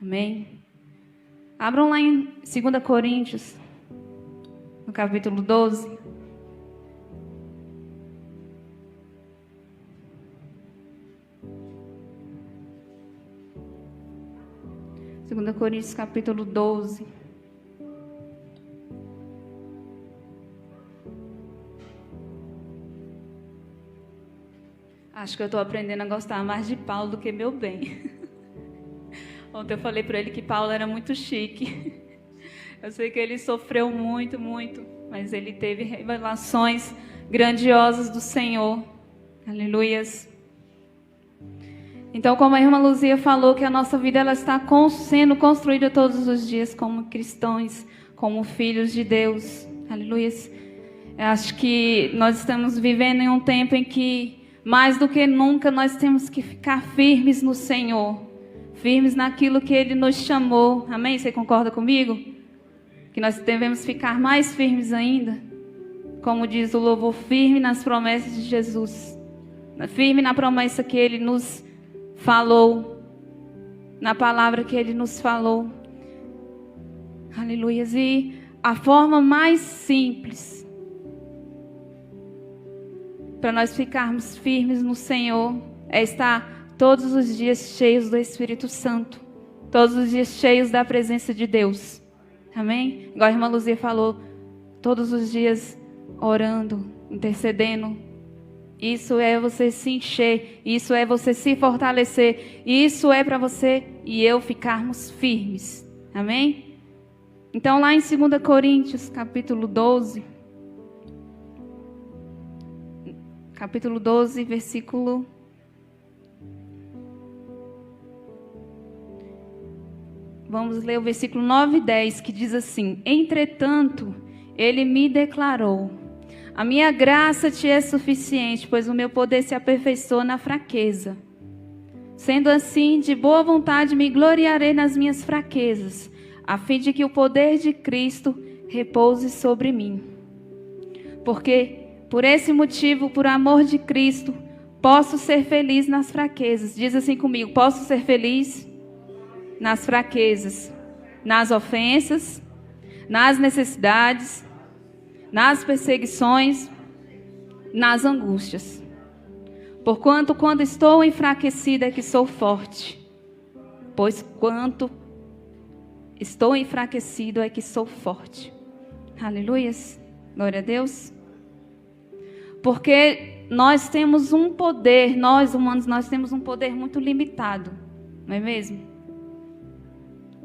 Amém? Abram lá em 2 Coríntios, no capítulo 12. Segunda Coríntios, capítulo 12. Acho que eu estou aprendendo a gostar mais de Paulo do que meu bem. Ontem eu falei para ele que Paulo era muito chique. Eu sei que ele sofreu muito, mas ele teve revelações grandiosas do Senhor. Aleluias. Então, como a irmã Luzia falou, que a nossa vida ela está sendo construída todos os dias como cristãos, como filhos de Deus. Aleluias. Eu acho que nós estamos vivendo em um tempo em que, mais do que nunca, nós temos que ficar firmes no Senhor. Firmes naquilo que Ele nos chamou. Amém? Você concorda comigo? Que nós devemos ficar mais firmes ainda. Como diz o louvor, firme nas promessas de Jesus. Firme na promessa que Ele nos falou. Na palavra que Ele nos falou. Aleluia. E a forma mais simples para nós ficarmos firmes no Senhor é estar todos os dias cheios do Espírito Santo. Todos os dias cheios da presença de Deus. Amém? Igual a irmã Luzia falou, todos os dias orando, intercedendo. Isso é você se encher, isso é você se fortalecer, isso é para você e eu ficarmos firmes. Amém? Então lá em 2 Coríntios, capítulo 12, versículo... Vamos ler o versículo 9 e 10, que diz assim: Entretanto, ele me declarou: a minha graça te é suficiente, pois o meu poder se aperfeiçoa na fraqueza. Sendo assim, de boa vontade me gloriarei nas minhas fraquezas, a fim de que o poder de Cristo repouse sobre mim. Porque, por esse motivo, por amor de Cristo, posso ser feliz nas fraquezas. Diz assim comigo: posso ser feliz nas fraquezas, nas ofensas, nas necessidades, nas perseguições, nas angústias. Porquanto, quando estou enfraquecida é que sou forte. Pois quanto estou enfraquecido é que sou forte. Aleluias. Glória a Deus. Porque nós temos um poder, nós humanos, nós temos um poder muito limitado. Não é mesmo?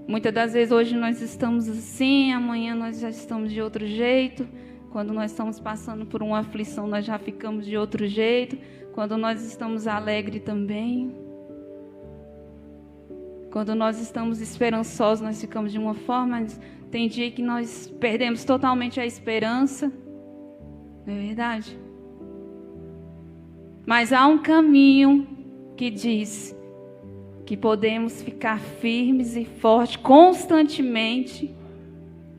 Muitas das vezes hoje nós estamos assim, amanhã nós já estamos de outro jeito. Quando nós estamos passando por uma aflição, nós já ficamos de outro jeito. Quando nós estamos alegres também. Quando nós estamos esperançosos, nós ficamos de uma forma. Mas tem dia que nós perdemos totalmente a esperança. Não é verdade? Mas há um caminho que diz que podemos ficar firmes e fortes constantemente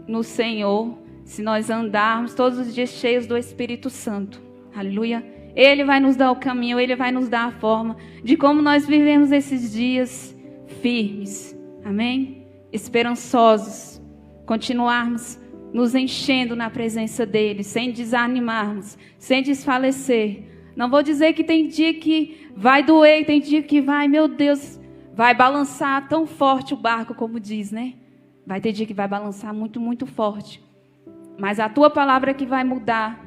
no Senhor, se nós andarmos todos os dias cheios do Espírito Santo. Aleluia. Ele vai nos dar o caminho, Ele vai nos dar a forma de como nós vivemos esses dias firmes. Amém? Esperançosos. Continuarmos nos enchendo na presença dEle, sem desanimarmos, sem desfalecer. Não vou dizer que tem dia que vai doer, tem dia que vai, meu Deus, vai balançar tão forte o barco, como diz, né? Vai ter dia que vai balançar muito, muito forte. Mas a tua palavra que vai mudar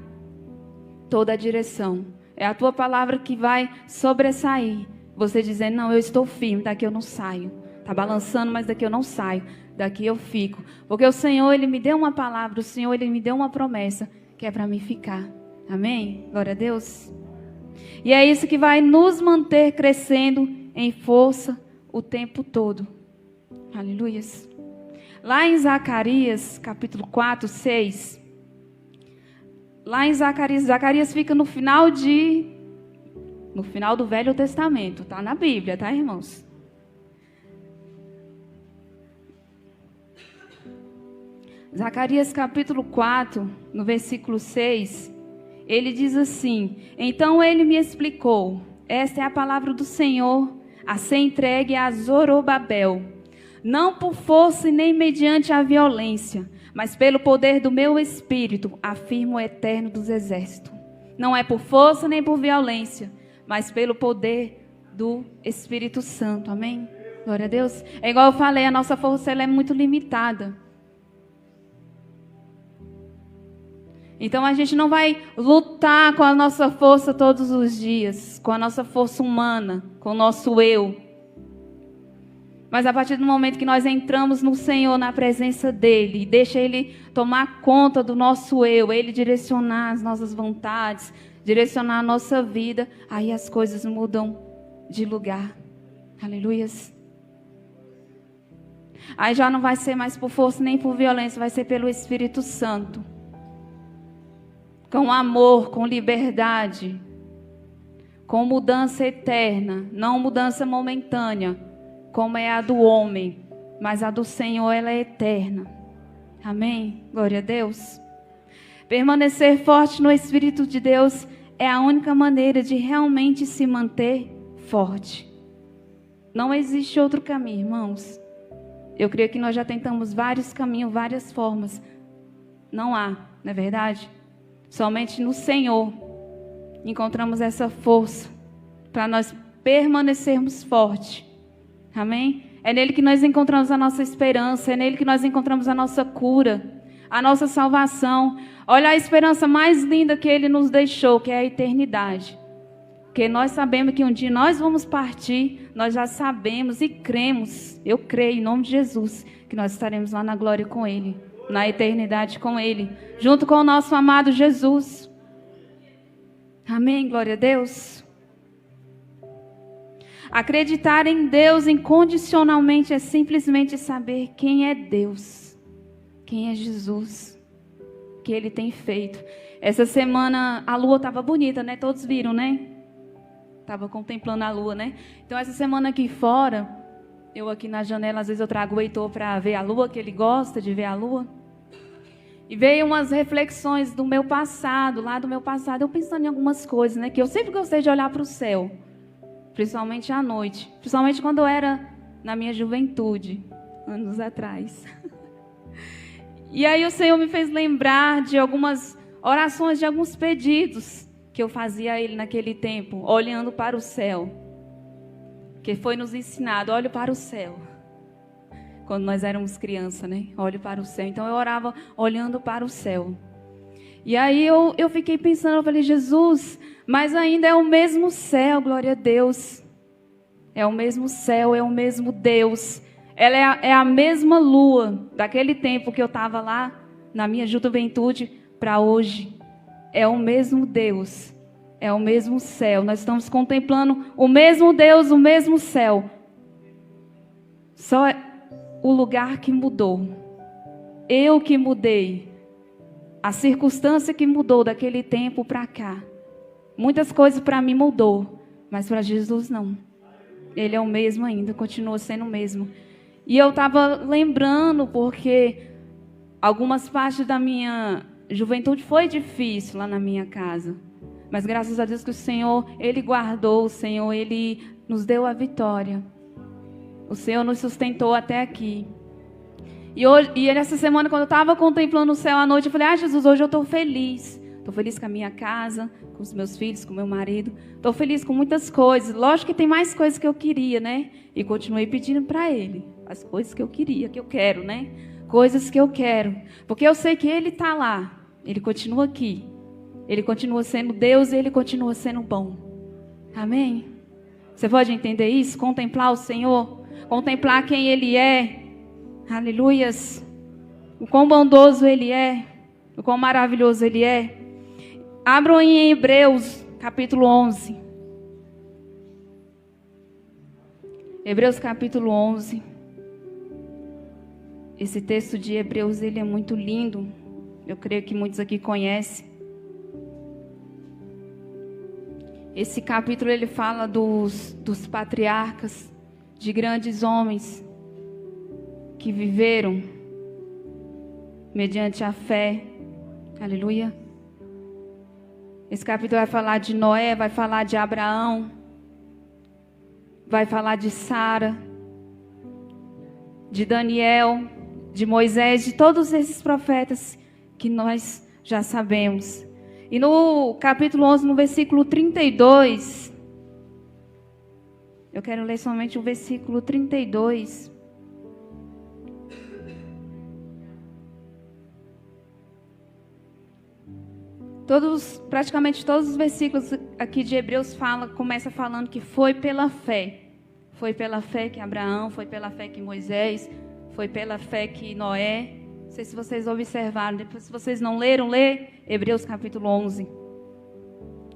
toda a direção. É a tua palavra que vai sobressair. Você dizendo, não, eu estou firme, daqui eu não saio. Está balançando, mas daqui eu não saio. Daqui eu fico. Porque o Senhor, Ele me deu uma palavra, o Senhor, Ele me deu uma promessa, que é para mim ficar. Amém? Glória a Deus. E é isso que vai nos manter crescendo em força o tempo todo. Aleluias. Lá em Zacarias, capítulo 4, 6. Lá em Zacarias fica no final do Velho Testamento. Está na Bíblia, tá, irmãos? Zacarias capítulo 4, no versículo 6, ele diz assim: Então ele me explicou, esta é a palavra do Senhor, a ser entregue a Zorobabel. não por força e nem mediante a violência, mas pelo poder do meu Espírito, afirma o Eterno dos Exércitos. Não é por força nem por violência, mas pelo poder do Espírito Santo. Amém? Glória a Deus. É igual eu falei, a nossa força ela é muito limitada. Então a gente não vai lutar com a nossa força todos os dias, com a nossa força humana, com o nosso eu. Mas a partir do momento que nós entramos no Senhor, na presença dEle, e deixa Ele tomar conta do nosso eu, Ele direcionar as nossas vontades, direcionar a nossa vida, aí as coisas mudam de lugar. Aleluias. Aí já não vai ser mais por força nem por violência, vai ser pelo Espírito Santo. Com amor, com liberdade, com mudança eterna, não mudança momentânea, como é a do homem, mas a do Senhor ela é eterna. Amém? Glória a Deus. Permanecer forte no Espírito de Deus é a única maneira de realmente se manter forte. Não existe outro caminho, irmãos. Eu creio que nós já tentamos vários caminhos, várias formas. Não há, não é verdade? Somente no Senhor encontramos essa força para nós permanecermos fortes. Amém? É nele que nós encontramos a nossa esperança, é nele que nós encontramos a nossa cura, a nossa salvação. Olha a esperança mais linda que ele nos deixou, que é a eternidade. Porque nós sabemos que um dia nós vamos partir, nós já sabemos e cremos, eu creio em nome de Jesus, que nós estaremos lá na glória com ele, na eternidade com ele, junto com o nosso amado Jesus. Amém, glória a Deus. Acreditar em Deus incondicionalmente é simplesmente saber quem é Deus, quem é Jesus, o que Ele tem feito. Essa semana a lua estava bonita, né? Todos viram, né? Estava contemplando a lua, né? Então essa semana aqui fora, eu aqui na janela, às vezes eu trago o Heitor para ver a lua, que ele gosta de ver a lua. E veio umas reflexões do meu passado, lá do meu passado, eu pensando em algumas coisas, né? Que eu sempre gostei de olhar para o céu. Principalmente à noite. Principalmente quando eu era na minha juventude, anos atrás. E aí o Senhor me fez lembrar de algumas orações, de alguns pedidos que eu fazia a Ele naquele tempo, olhando para o céu. Que foi nos ensinado, olhe para o céu. Quando nós éramos crianças, né? Olhe para o céu. Então eu orava olhando para o céu. E aí eu fiquei pensando, eu falei, Jesus, mas ainda é o mesmo céu, glória a Deus. É o mesmo céu, é o mesmo Deus. Ela é a mesma lua daquele tempo que eu estava lá, na minha juventude, para hoje. É o mesmo Deus, é o mesmo céu. Nós estamos contemplando o mesmo Deus, o mesmo céu. Só o lugar que mudou. Eu que mudei. A circunstância que mudou daquele tempo para cá. Muitas coisas para mim mudou, mas para Jesus não. Ele é o mesmo ainda, continua sendo o mesmo. E eu estava lembrando porque algumas partes da minha juventude foi difícil lá na minha casa. Mas graças a Deus que o Senhor, Ele guardou, o Senhor, Ele nos deu a vitória. O Senhor nos sustentou até aqui. E nessa semana, quando eu estava contemplando o céu à noite, eu falei, Jesus, hoje eu estou feliz. Estou feliz com a minha casa, com os meus filhos, com o meu marido. Estou feliz com muitas coisas. Lógico que tem mais coisas que eu queria, né? E continuei pedindo para Ele. As coisas que eu queria, que eu quero, né? Coisas que eu quero. Porque eu sei que Ele está lá. Ele continua aqui. Ele continua sendo Deus e Ele continua sendo bom. Amém? Você pode entender isso? Contemplar o Senhor. Contemplar quem Ele é. Aleluias. O quão bondoso Ele é. O quão maravilhoso Ele é. Abram em Hebreus, capítulo 11. Hebreus, capítulo 11. Esse texto de Hebreus, ele é muito lindo. Eu creio que muitos aqui conhecem. Esse capítulo, ele fala dos patriarcas, de grandes homens que viveram mediante a fé. Aleluia. Esse capítulo vai falar de Noé, vai falar de Abraão, vai falar de Sara, de Daniel, de Moisés, de todos esses profetas que nós já sabemos. E no capítulo 11, no versículo 32, eu quero ler somente o versículo 32. Praticamente todos os versículos aqui de Hebreus começa falando que foi pela fé. Foi pela fé que Abraão, foi pela fé que Moisés, foi pela fé que Noé. Não sei se vocês observaram, depois se vocês não leram, lê Hebreus capítulo 11.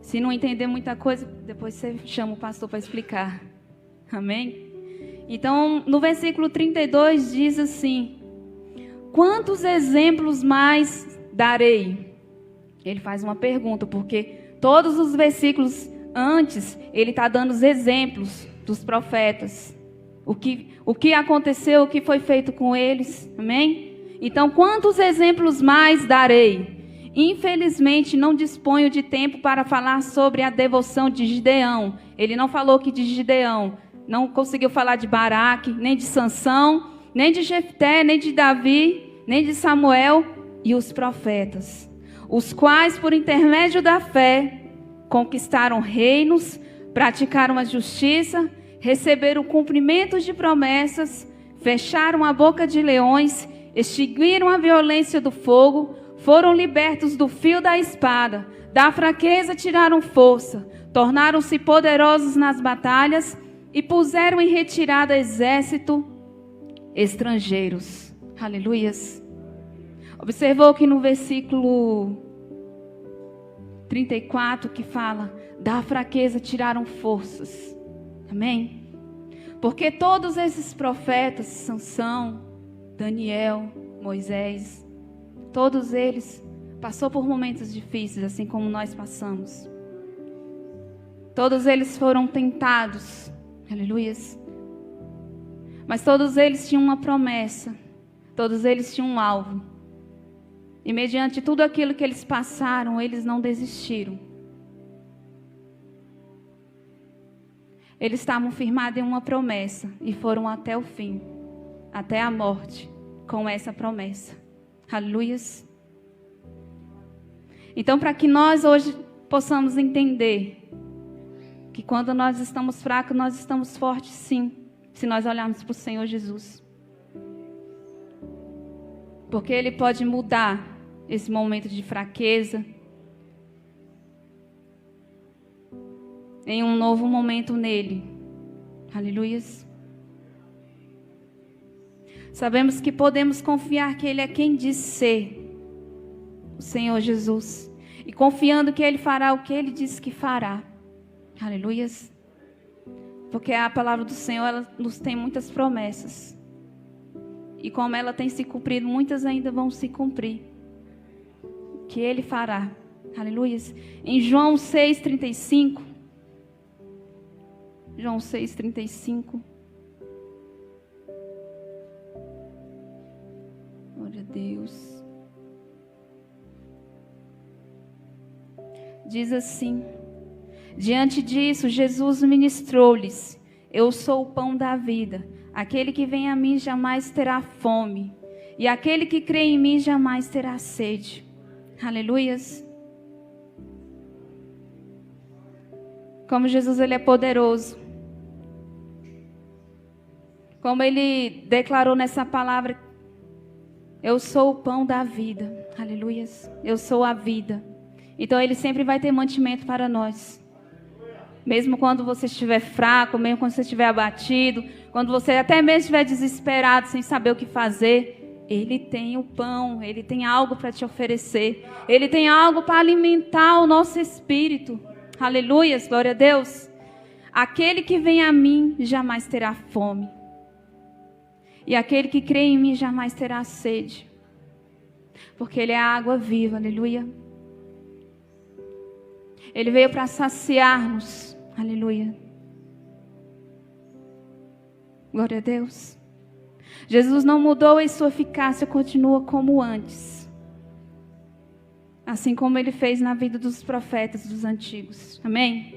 Se não entender muita coisa, depois você chama o pastor para explicar. Amém? Então, no versículo 32 diz assim: quantos exemplos mais darei? Ele faz uma pergunta, porque todos os versículos antes, ele está dando os exemplos dos profetas. O que aconteceu, o que foi feito com eles. Amém? Então, quantos exemplos mais darei? Infelizmente, não disponho de tempo para falar sobre a devoção de Gideão. Ele não falou que de Gideão. Não conseguiu falar de Baraque, nem de Sansão, nem de Jefté, nem de Davi, nem de Samuel e os profetas, os quais, por intermédio da fé, conquistaram reinos, praticaram a justiça, receberam cumprimento de promessas, fecharam a boca de leões, extinguiram a violência do fogo, foram libertos do fio da espada, da fraqueza tiraram força, tornaram-se poderosos nas batalhas e puseram em retirada exército estrangeiros. Aleluias. Observou que no versículo 34 que fala, da fraqueza tiraram forças. Amém? Porque todos esses profetas, Sansão, Daniel, Moisés, todos eles passou por momentos difíceis, assim como nós passamos. Todos eles foram tentados. Aleluias. Mas todos eles tinham uma promessa. Todos eles tinham um alvo. E mediante tudo aquilo que eles passaram, eles não desistiram. Eles estavam firmados em uma promessa e foram até o fim, até a morte, com essa promessa. Aleluias. Então, para que nós hoje possamos entender que quando nós estamos fracos, nós estamos fortes sim, se nós olharmos para o Senhor Jesus. Porque Ele pode mudar esse momento de fraqueza em um novo momento nele. Aleluias. Sabemos que podemos confiar que Ele é quem diz ser, o Senhor Jesus. E confiando que Ele fará o que Ele disse que fará. Aleluias. Porque a palavra do Senhor, ela nos tem muitas promessas. E como ela tem se cumprido, muitas ainda vão se cumprir. Que Ele fará. Aleluias. Em João 6,35. João 6,35. Glória a Deus. Diz assim: diante disso, Jesus ministrou-lhes: eu sou o pão da vida. Aquele que vem a mim jamais terá fome, e aquele que crê em mim jamais terá sede. Aleluias. Como Jesus, Ele é poderoso. Como Ele declarou nessa palavra: eu sou o pão da vida. Aleluias. Eu sou a vida. Então Ele sempre vai ter mantimento para nós. Mesmo quando você estiver fraco, mesmo quando você estiver abatido, quando você até mesmo estiver desesperado, sem saber o que fazer, Ele tem o pão, Ele tem algo para te oferecer. Ele tem algo para alimentar o nosso espírito. Aleluias, glória a Deus. Aquele que vem a mim jamais terá fome. E aquele que crê em mim jamais terá sede. Porque Ele é a água viva, aleluia. Ele veio para saciar-nos, aleluia. Glória a Deus. Jesus não mudou e sua eficácia continua como antes. Assim como Ele fez na vida dos profetas dos antigos. Amém?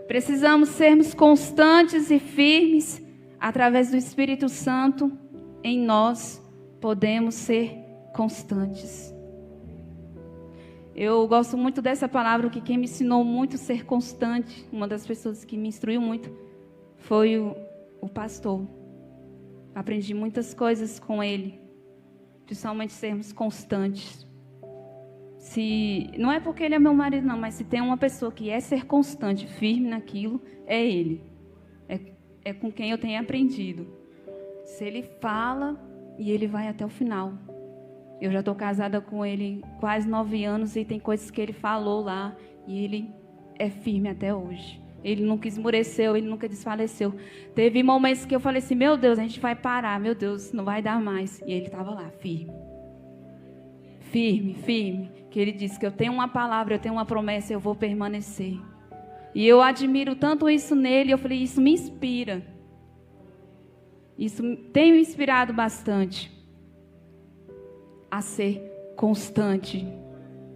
Precisamos sermos constantes e firmes através do Espírito Santo em nós podemos ser constantes. Eu gosto muito dessa palavra, que quem me ensinou muito a ser constante, uma das pessoas que me instruiu muito, foi o pastor. Aprendi muitas coisas com ele, principalmente sermos constantes. Não é porque ele é meu marido, não, mas se tem uma pessoa que é ser constante, firme naquilo, é ele. É com quem eu tenho aprendido. Se ele fala, e ele vai até o final. Eu já estou casada com ele quase 9 anos e tem coisas que ele falou lá e ele é firme até hoje. Ele nunca esmoreceu, ele nunca desfaleceu. Teve momentos que eu falei assim, meu Deus, a gente vai parar, meu Deus, não vai dar mais. E ele estava lá, firme. Firme, firme. Que ele disse que eu tenho uma palavra, eu tenho uma promessa, eu vou permanecer. E eu admiro tanto isso nele, eu falei, isso me inspira. Isso tem me inspirado bastante a ser constante.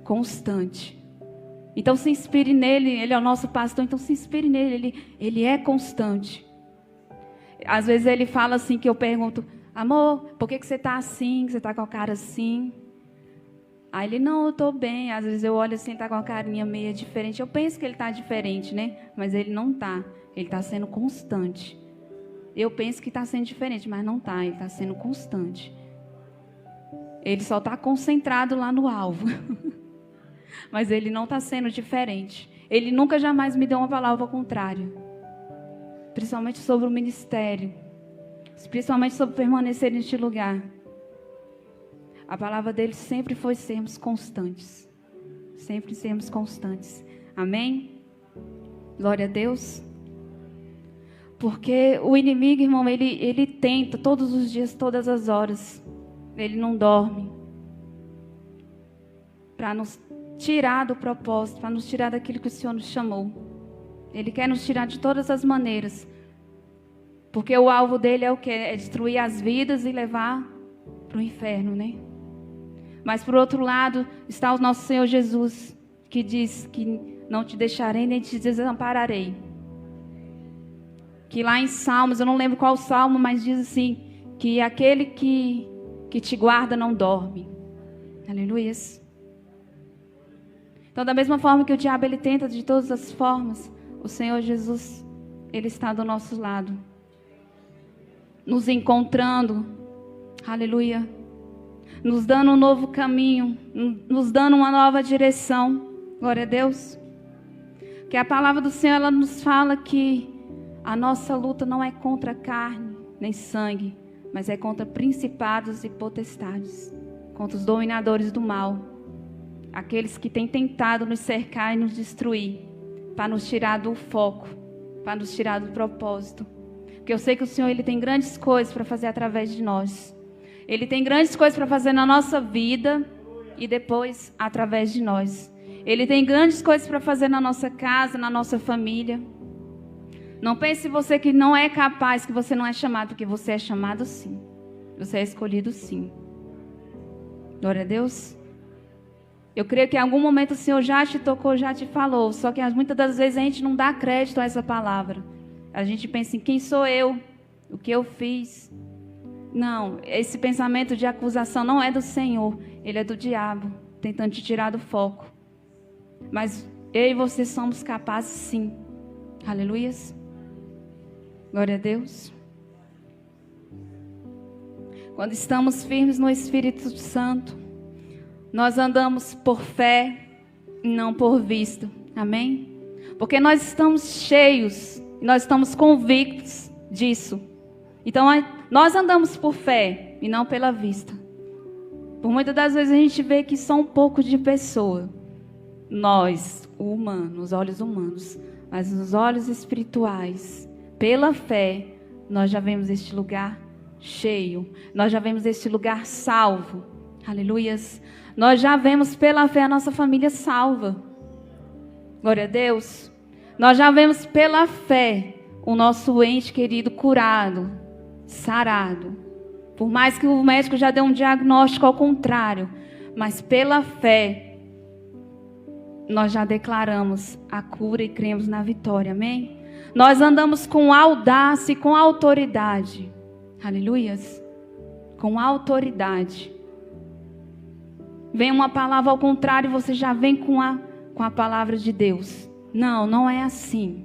Constante. Então se inspire nele, ele é o nosso pastor, então se inspire nele, ele é constante. Às vezes ele fala assim, que eu pergunto, amor, por que você está assim, que você está com a cara assim? Aí ele, não, eu estou bem. Às vezes eu olho assim, está com a carinha meio diferente. Eu penso que ele está diferente, né? Mas ele não está, ele está sendo constante. Eu penso que está sendo diferente, mas não está, ele está sendo constante. Ele só está concentrado lá no alvo. Mas ele não está sendo diferente. Ele nunca jamais me deu uma palavra ao contrário. Principalmente sobre o ministério. Principalmente sobre permanecer neste lugar. A palavra dele sempre foi sermos constantes. Sempre sermos constantes. Amém? Glória a Deus. Porque o inimigo, irmão, ele tenta todos os dias, todas as horas. Ele não dorme. Para nos tirar do propósito, para nos tirar daquilo que o Senhor nos chamou. Ele quer nos tirar de todas as maneiras. Porque o alvo dele é o quê? É destruir as vidas e levar para o inferno, né? Mas por outro lado está o nosso Senhor Jesus, que diz que não te deixarei nem te desampararei. Que lá em Salmos, eu não lembro qual salmo, mas diz assim, que aquele que te guarda não dorme. Aleluia. Então, da mesma forma que o diabo ele tenta de todas as formas, o Senhor Jesus, ele está do nosso lado, nos encontrando, aleluia, nos dando um novo caminho, nos dando uma nova direção. Glória a Deus. Que a palavra do Senhor, ela nos fala que a nossa luta não é contra carne nem sangue, mas é contra principados e potestades, contra os dominadores do mal, aqueles que têm tentado nos cercar e nos destruir, para nos tirar do foco, para nos tirar do propósito. Porque eu sei que o Senhor, ele tem grandes coisas para fazer através de nós. Ele tem grandes coisas para fazer na nossa vida e depois através de nós. Ele tem grandes coisas para fazer na nossa casa, na nossa família. Não pense você que não é capaz, que você não é chamado, porque você é chamado sim. Você é escolhido sim. Glória a Deus. Eu creio que em algum momento o Senhor já te tocou, já te falou. Só que muitas das vezes a gente não dá crédito a essa palavra. A gente pensa em quem sou eu, o que eu fiz. Não, esse pensamento de acusação não é do Senhor. Ele é do diabo, tentando te tirar do foco. Mas eu e você somos capazes sim. Aleluias. Glória a Deus. Quando estamos firmes no Espírito Santo, nós andamos por fé e não por vista. Amém? Porque nós estamos cheios, nós estamos convictos disso. Então, nós andamos por fé e não pela vista. Por muitas das vezes a gente vê que só um pouco de pessoa. Nós, o humano, os olhos humanos, mas nos olhos espirituais, pela fé, nós já vemos este lugar cheio. Nós já vemos este lugar salvo. Aleluias. Nós já vemos pela fé a nossa família salva. Glória a Deus. Nós já vemos pela fé o nosso ente querido curado, sarado. Por mais que o médico já dê um diagnóstico ao contrário, mas pela fé, nós já declaramos a cura e cremos na vitória. Amém? Nós andamos com audácia e com autoridade. Aleluias. com autoridade. Vem uma palavra ao contrário e você já vem com a palavra de Deus. Não, não é assim.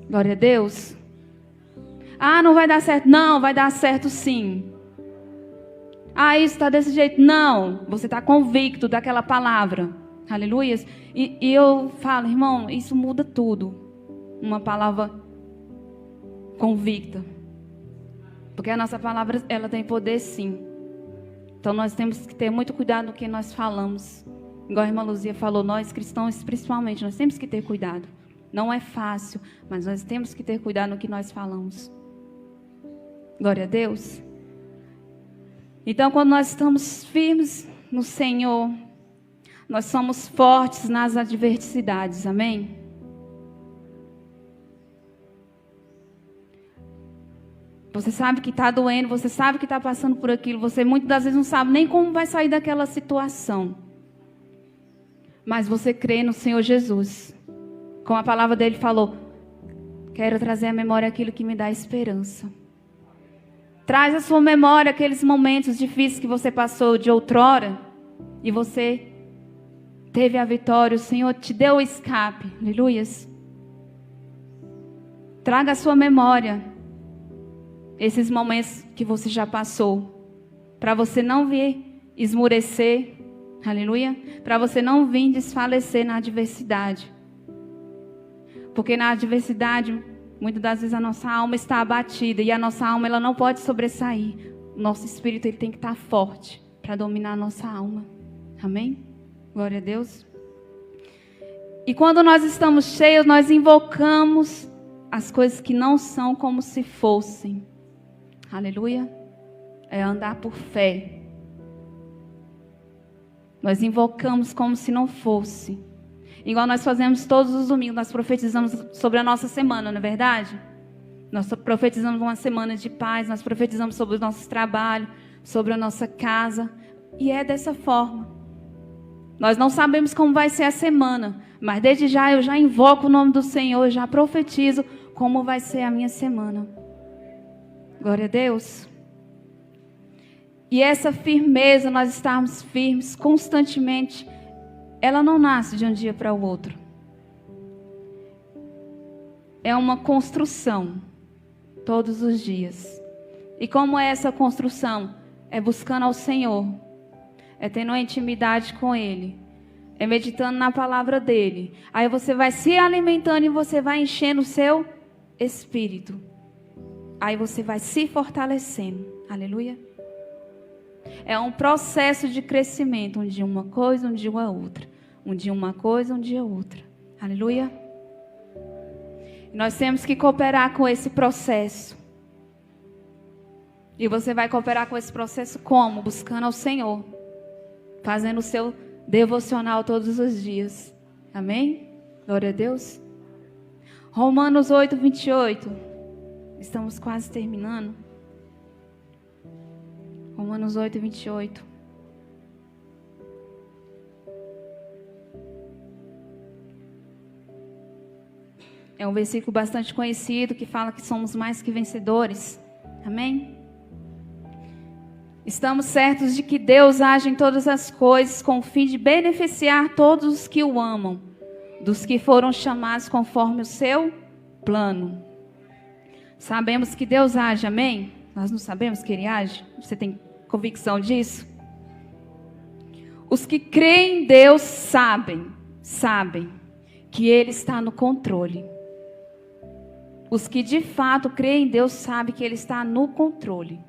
Glória a Deus. Ah, não vai dar certo. Não, vai dar certo sim. Ah, isso está desse jeito. Não, você está convicto daquela palavra. Aleluia. E eu falo, irmão, isso muda tudo. Uma palavra convicta. Porque a nossa palavra, ela tem poder sim. Então nós temos que ter muito cuidado no que nós falamos. Igual a irmã Luzia falou, nós cristãos principalmente, nós temos que ter cuidado. Não é fácil, mas nós temos que ter cuidado no que nós falamos. Glória a Deus. Então quando nós estamos firmes no Senhor, nós somos fortes nas adversidades, amém? Você sabe que está doendo, você sabe que está passando por aquilo, você muitas das vezes não sabe nem como vai sair daquela situação. Mas você crê no Senhor Jesus. Como a palavra dele falou, quero trazer à memória aquilo que me dá esperança. Traz à sua memória aqueles momentos difíceis que você passou de outrora e você teve a vitória, o Senhor te deu o escape. Aleluias. Traga à sua memória esses momentos que você já passou, para você não vir esmurecer, aleluia, para você não vir desfalecer na adversidade, porque na adversidade, muitas das vezes a nossa alma está abatida, e a nossa alma ela não pode sobressair, o nosso espírito ele tem que estar forte, para dominar a nossa alma, amém? Glória a Deus. E quando nós estamos cheios, nós invocamos as coisas que não são como se fossem. Aleluia. É andar por fé. Nós invocamos como se não fosse. Igual nós fazemos todos os domingos. Nós profetizamos sobre a nossa semana, não é verdade? Nós profetizamos uma semana de paz. Nós profetizamos sobre o nosso trabalho, sobre a nossa casa. E é dessa forma. Nós não sabemos como vai ser a semana. Mas desde já eu já invoco o nome do Senhor. Eu já profetizo como vai ser a minha semana. Glória a Deus. E essa firmeza, nós estarmos firmes constantemente, ela não nasce de um dia para o outro. É uma construção, todos os dias. E como é essa construção? É buscando ao Senhor, é tendo uma intimidade com Ele, é meditando na palavra dEle. Aí você vai se alimentando e você vai enchendo o seu espírito. Aí você vai se fortalecendo. Aleluia. É um processo de crescimento. Um dia uma coisa, um dia a outra. Um dia uma coisa, um dia outra. Aleluia. Nós temos que cooperar com esse processo. E você vai cooperar com esse processo como? Buscando ao Senhor. Fazendo o seu devocional todos os dias. Amém? Glória a Deus. Romanos 8, 28. Estamos quase terminando. Romanos 8, 28. É um versículo bastante conhecido que fala que somos mais que vencedores. Amém? Estamos certos de que Deus age em todas as coisas com o fim de beneficiar todos os que o amam, dos que foram chamados conforme o seu plano. Sabemos que Deus age, amém? Nós não sabemos que Ele age? Você tem convicção disso? Os que creem em Deus sabem que Ele está no controle. Os que de fato creem em Deus sabem que Ele está no controle.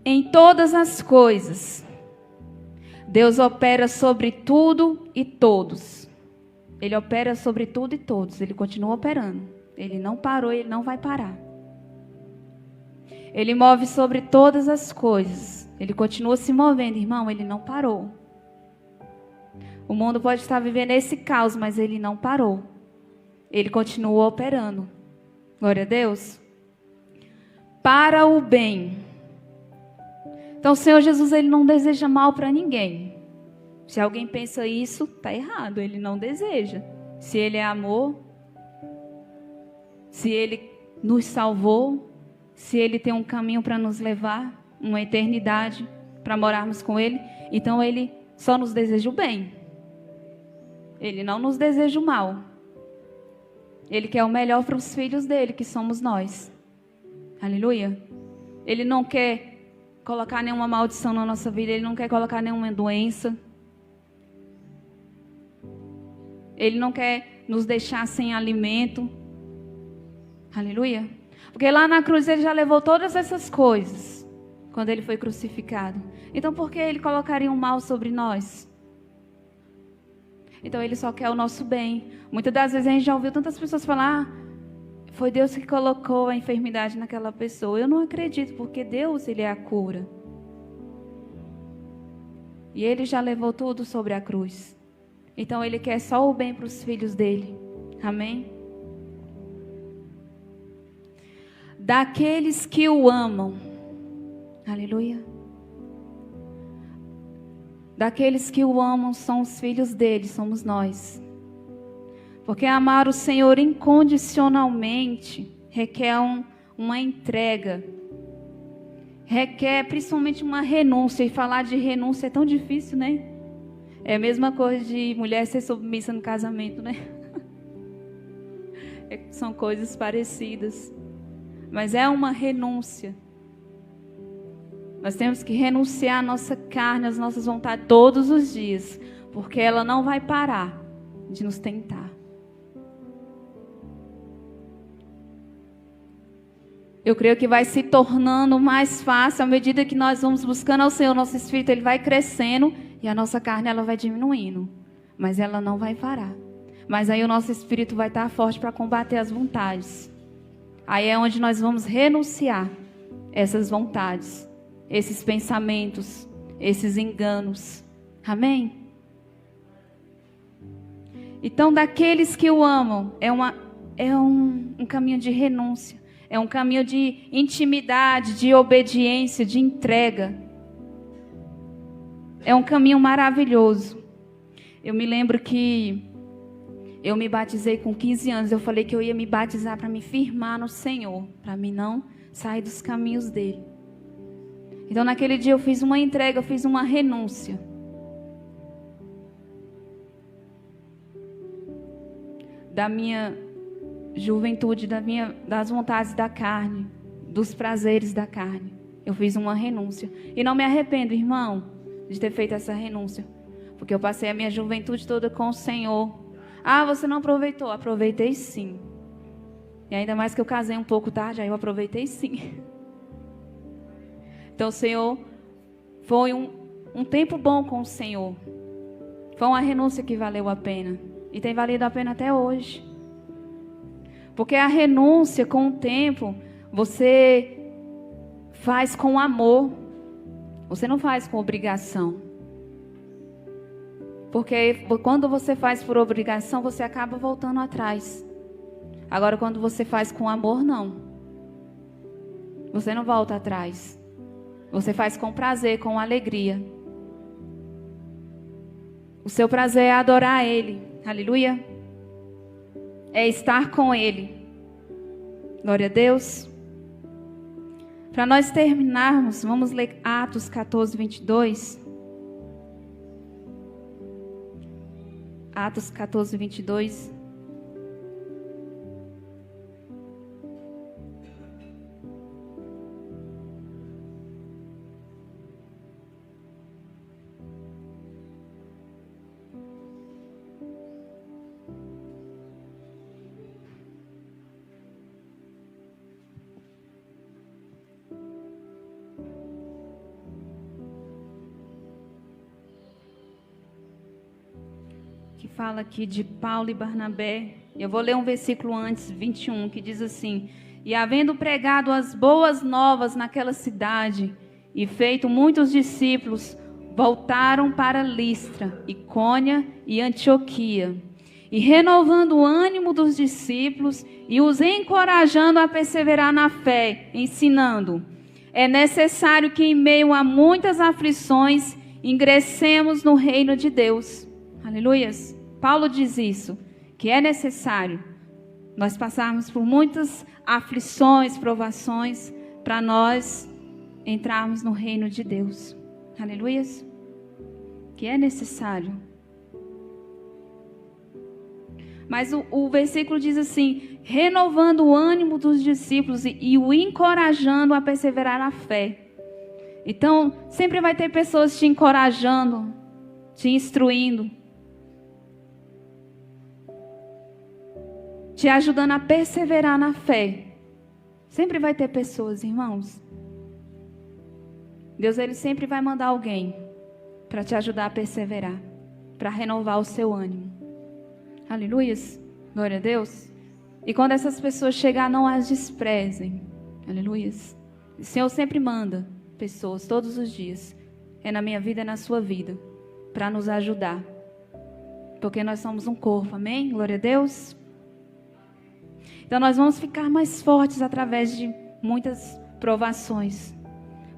Em todas as coisas, Deus opera sobre tudo e todos. Ele opera sobre tudo e todos. Ele continua operando. Ele não parou, Ele não vai parar. Ele move sobre todas as coisas. Ele continua se movendo, irmão, Ele não parou. O mundo pode estar vivendo esse caos, mas Ele não parou. Ele continua operando. Glória a Deus. Para o bem. Então o Senhor Jesus, Ele não deseja mal para ninguém. Se alguém pensa isso, está errado. Ele não deseja. Se Ele é amor, se Ele nos salvou, se Ele tem um caminho para nos levar, uma eternidade, para morarmos com Ele, então Ele só nos deseja o bem. Ele não nos deseja o mal. Ele quer o melhor para os filhos dele, que somos nós. Aleluia. Ele não quer colocar nenhuma maldição na nossa vida. Ele não quer colocar nenhuma doença. Ele não quer nos deixar sem alimento. Aleluia. Porque lá na cruz ele já levou todas essas coisas, quando ele foi crucificado. Então por que ele colocaria um mal sobre nós? Então ele só quer o nosso bem. Muitas das vezes a gente já ouviu tantas pessoas falar: foi Deus que colocou a enfermidade naquela pessoa. Eu não acredito, porque Deus, Ele é a cura. E Ele já levou tudo sobre a cruz. Então Ele quer só o bem para os filhos dEle. Amém? Daqueles que o amam. Aleluia. Daqueles que o amam são os filhos dele, somos nós. Porque amar o Senhor incondicionalmente requer uma entrega. Requer principalmente uma renúncia. E falar de renúncia é tão difícil, né? É a mesma coisa de mulher ser submissa no casamento, né? São coisas parecidas. Mas é uma renúncia. Nós temos que renunciar à nossa carne, às nossas vontades todos os dias. Porque ela não vai parar de nos tentar. Eu creio que vai se tornando mais fácil à medida que nós vamos buscando ao Senhor. Nosso espírito ele vai crescendo e a nossa carne ela vai diminuindo. Mas ela não vai parar. Mas aí o nosso espírito vai estar forte para combater as vontades. Aí é onde nós vamos renunciar essas vontades, esses pensamentos, esses enganos. Amém? Então, daqueles que o amam, é um caminho de renúncia. É um caminho de intimidade, de obediência, de entrega. É um caminho maravilhoso. Eu me lembro que eu me batizei com 15 anos. Eu falei que eu ia me batizar para me firmar no Senhor, para mim não sair dos caminhos dele. Então naquele dia eu fiz uma entrega, eu fiz uma renúncia. Da minha juventude, das vontades da carne, dos prazeres da carne. Eu fiz uma renúncia. E não me arrependo, irmão, de ter feito essa renúncia. Porque eu passei a minha juventude toda com o Senhor. Ah, você não aproveitou? Aproveitei sim. E ainda mais que eu casei um pouco tarde, aí eu aproveitei sim. Então o Senhor, foi um tempo bom com o Senhor. Foi uma renúncia que valeu a pena. E tem valido a pena até hoje. Porque a renúncia, com o tempo, você faz com amor. Você não faz com obrigação. Porque quando você faz por obrigação, você acaba voltando atrás. Agora, quando você faz com amor, não. Você não volta atrás. Você faz com prazer, com alegria. O seu prazer é adorar Ele. Aleluia. É estar com Ele. Glória a Deus. Para nós terminarmos, vamos ler Atos 14, 22. Atos 14, 22. Fala aqui de Paulo e Barnabé. Eu vou ler um versículo antes, 21, que diz assim: e havendo pregado as boas novas naquela cidade e feito muitos discípulos, voltaram para Listra, Icônia e Antioquia, e renovando o ânimo dos discípulos e os encorajando a perseverar na fé, ensinando: é necessário que em meio a muitas aflições ingressemos no reino de Deus. Aleluias. Paulo diz isso, que é necessário nós passarmos por muitas aflições, provações, para nós entrarmos no reino de Deus. Aleluias. Que é necessário. Mas o versículo diz assim: renovando o ânimo dos discípulos e o encorajando a perseverar na fé. Então, sempre vai ter pessoas te encorajando, te instruindo, te ajudando a perseverar na fé. Sempre vai ter pessoas, irmãos. Deus, Ele sempre vai mandar alguém para te ajudar a perseverar, para renovar o seu ânimo. Aleluias. Glória a Deus. E quando essas pessoas chegar, não as desprezem. Aleluias. O Senhor sempre manda pessoas todos os dias. É na minha vida, é na sua vida, para nos ajudar. Porque nós somos um corpo. Amém? Glória a Deus. Então nós vamos ficar mais fortes através de muitas provações.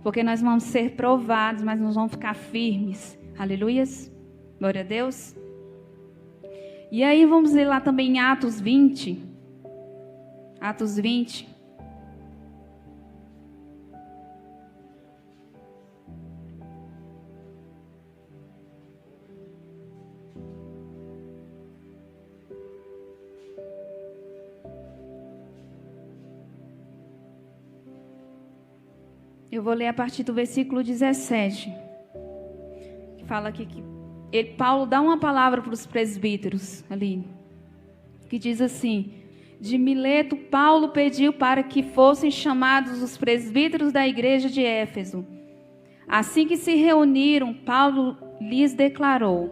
Porque nós vamos ser provados, mas nós vamos ficar firmes. Aleluias. Glória a Deus. E aí vamos ler lá também em Atos 20. Atos 20. Eu vou ler a partir do versículo 17. Que fala aqui que Paulo dá uma palavra para os presbíteros ali. Que diz assim: de Mileto, Paulo pediu para que fossem chamados os presbíteros da igreja de Éfeso. Assim que se reuniram, Paulo lhes declarou: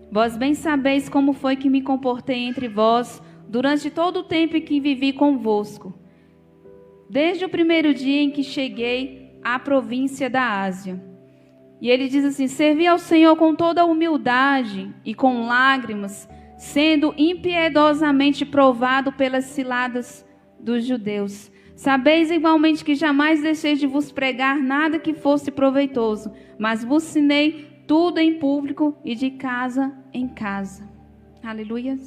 vós bem sabeis como foi que me comportei entre vós durante todo o tempo em que vivi convosco, desde o primeiro dia em que cheguei à província da Ásia. E ele diz assim: servi ao Senhor com toda a humildade e com lágrimas, sendo impiedosamente provado pelas ciladas dos judeus. Sabeis igualmente que jamais deixei de vos pregar nada que fosse proveitoso, mas vos ensinei tudo em público e de casa em casa. Aleluia.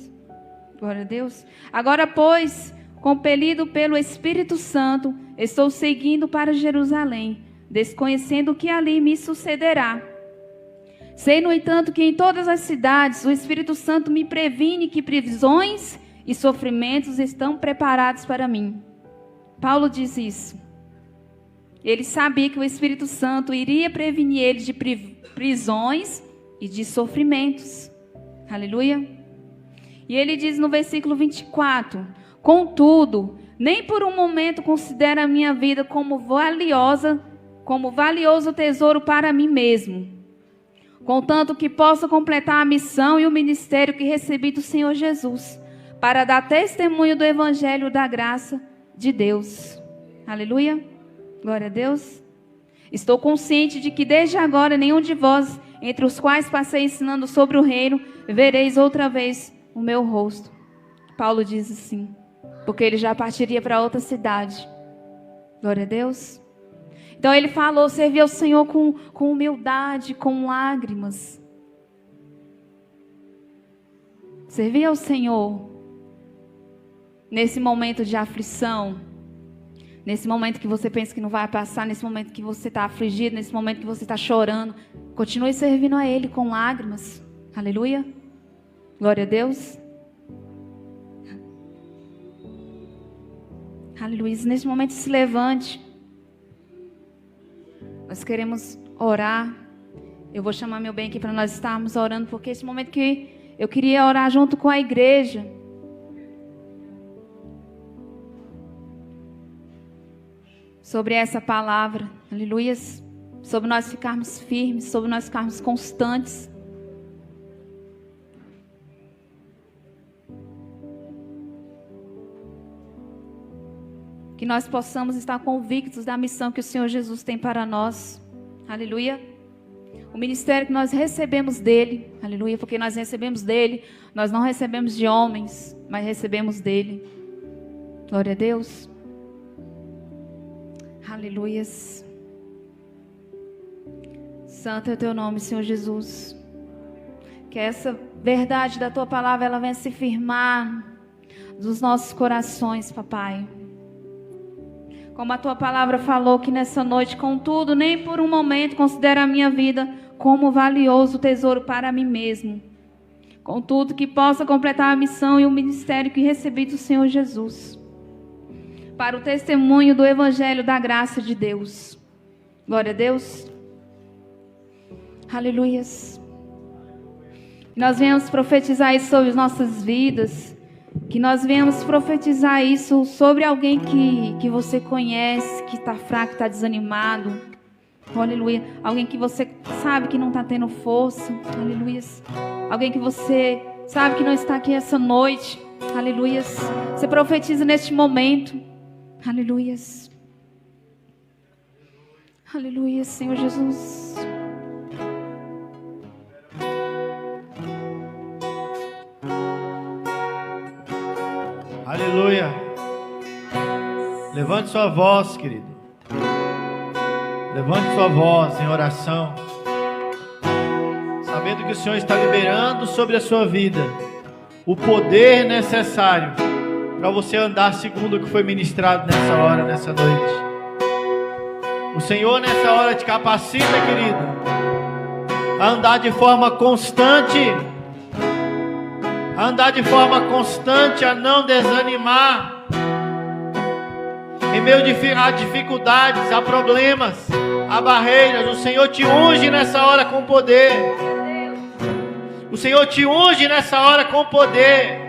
Glória a Deus. Agora, pois, compelido pelo Espírito Santo, estou seguindo para Jerusalém, desconhecendo o que ali me sucederá. Sei, no entanto, que em todas as cidades o Espírito Santo me previne que prisões e sofrimentos estão preparados para mim. Paulo diz isso. Ele sabia que o Espírito Santo iria prevenir ele de prisões e de sofrimentos. Aleluia. E ele diz no versículo 24: contudo, nem por um momento considero a minha vida como valioso tesouro para mim mesmo, contanto que possa completar a missão e o ministério que recebi do Senhor Jesus, para dar testemunho do evangelho da graça de Deus. Aleluia. Glória a Deus. Estou consciente de que desde agora nenhum de vós, entre os quais passei ensinando sobre o reino, vereis outra vez o meu rosto. Paulo diz assim, porque ele já partiria para outra cidade. Glória a Deus. Então ele falou: servir ao Senhor com humildade, com lágrimas. Servir ao Senhor nesse momento de aflição, nesse momento que você pensa que não vai passar, nesse momento que você está afligido, nesse momento que você está chorando, continue servindo a Ele com lágrimas. Aleluia. Glória a Deus. Aleluia. Nesse momento se levante. Nós queremos orar. Eu vou chamar meu bem aqui para nós estarmos orando, porque esse momento que eu queria orar junto com a igreja. Sobre essa palavra, aleluia. Sobre nós ficarmos firmes, sobre nós ficarmos constantes. Que nós possamos estar convictos da missão que o Senhor Jesus tem para nós. Aleluia. O ministério que nós recebemos dele. Aleluia. Porque nós recebemos dele. Nós não recebemos de homens, mas recebemos dele. Glória a Deus. Aleluia. Santo é o teu nome, Senhor Jesus. Que essa verdade da tua palavra, ela venha se firmar nos nossos corações, papai. Como a tua palavra falou que nessa noite, contudo, nem por um momento considero a minha vida como valioso tesouro para mim mesmo. Contudo, que possa completar a missão e o ministério que recebi do Senhor Jesus, para o testemunho do Evangelho da graça de Deus. Glória a Deus. Aleluias. Nós viemos profetizar isso sobre as nossas vidas. Que nós venhamos profetizar isso sobre alguém que você conhece, que está fraco, está desanimado. Aleluia. Alguém que você sabe que não está tendo força. Aleluia. Alguém que você sabe que não está aqui essa noite. Aleluia. Você profetiza neste momento. Aleluia. Aleluia, Senhor Jesus. Aleluia. Levante sua voz, querido. Levante sua voz em oração, sabendo que o Senhor está liberando sobre a sua vida o poder necessário para você andar segundo o que foi ministrado nessa hora, nessa noite. O Senhor nessa hora te capacita, querido, a andar de forma constante, a não desanimar em meio a dificuldades, a problemas, a barreiras. O Senhor te unge nessa hora com poder. O Senhor te unge nessa hora com poder.